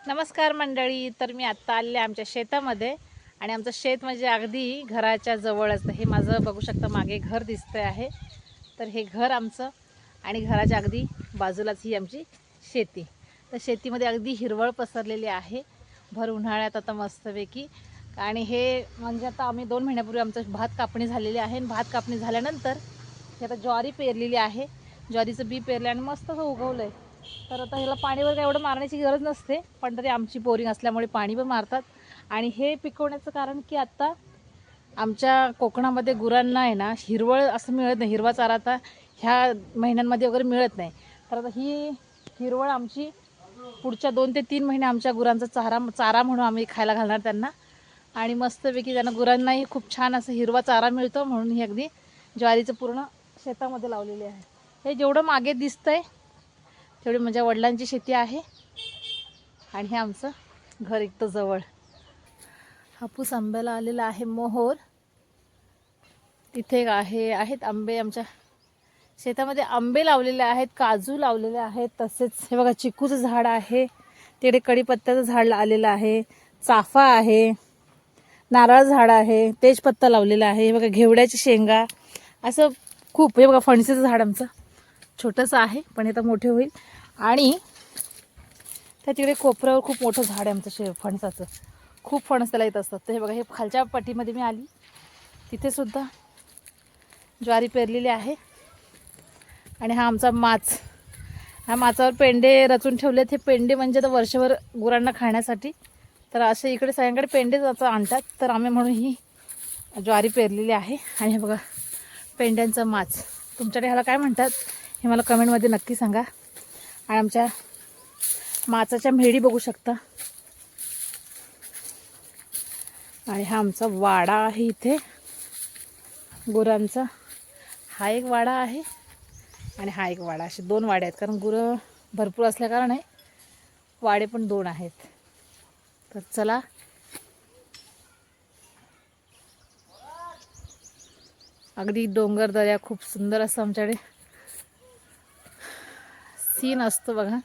नमस्कार मंडळी. तर मी आत्ता आले आमच्या शेतामध्ये आणि आमचं शेत म्हणजे अगदी घराच्या जवळच. हे माझं बघू शकता मागे घर दिसतंय आहे. तर हे घर आमचं आणि घराच्या अगदी बाजूलाच ही आमची शेती. तर शेतीमध्ये अगदी हिरवळ पसरलेली आहे भर उन्हाळ्यात आता मस्तपैकी. आणि हे म्हणजे आता आम्ही 2 महिन्यापूर्वी आमचं भात कापणी झालेली आहे. भात कापणी झाल्यानंतर हे आता ज्वारी पेरलेली आहे. ज्वारीचं बी पेरलं आणि मस्त असं उगवलं आहे. तर आता ह्याला पाणी वगैरे एवढं मारण्याची गरज नसते, पण तरी आमची बोरिंग असल्यामुळे पाणी पण मारतात. आणि हे पिकवण्याचं कारण की आत्ता आमच्या कोकणामध्ये गुरांना आहे ना हिरवळ असं मिळत नाही. हिरवा चारा आता ह्या महिन्यांमध्ये वगैरे मिळत नाही. तर आता ही हिरवळ आमची पुढच्या 2 ते 3 महिने आमच्या गुरांचा चारा म्हणून आम्ही खायला घालणार त्यांना. आणि मस्तपैकी त्यांना गुरांनाही खूप छान असं हिरवा चारा मिळतो म्हणून ही अगदी ज्वारीचं पूर्ण शेतामध्ये लावलेली आहे. हे जेवढं मागे दिसतंय तेवढी माझ्या वडिलांची शेती आहे. आणि हे आमचं घर इथं जवळ. हापूस आंब्याला आलेला आहे मोहोर. तिथे आहेत आंबे. आमच्या शेतामध्ये आंबे लावलेले आहेत, काजू लावलेले आहेत. तसेच हे बघा चिकूचं झाड आहे, तिकडे कढीपत्त्याचं झाड आलेलं आहे, चाफा आहे, नारळ झाड आहे, तेजपत्ता लावलेला आहे. हे बघा घेवड्याची शेंगा, असं खूप. हे बघा फणसीचं झाड आमचं छोटंसं आहे पण हे तर मोठे होईल. आणि त्या तिकडे कोपऱ्यावर खूप मोठं झाड आहे आमचं फणसाचं. खूप फणस त्याला येत असतात. तर हे बघा हे खालच्या पट्टीमध्ये मी आली, तिथे सुद्धा ज्वारी पेरलेली आहे. आणि हा आमचा माच. ह्या माचावर पेंडे रचून ठेवलेत. हे पेंडे म्हणजे तर वर्षभर गुरांना खाण्यासाठी. तर असे इकडे सगळ्यांकडे पेंडेच आणतात. तर आम्ही म्हणून ही ज्वारी पेरलेली आहे. आणि हे बघा पेंड्यांचा माच. तुमच्याकडे ह्याला काय म्हणतात हे मला कमेंटमध्ये नक्की सांगा. आणि आमच्या माचाच्या मेढी बघू शकता. आणि हा आमचा वाडा आहे इथे गुरांचा. हा एक वाडा आहे आणि हा एक वाडा. असे 2 वाडे आहेत, कारण गुरं भरपूर असल्या कारणे वाडे पण 2 आहेत. तर चला अगदी डोंगर दऱ्या खूप सुंदर असं आमच्याकडे सीन असतो बघा.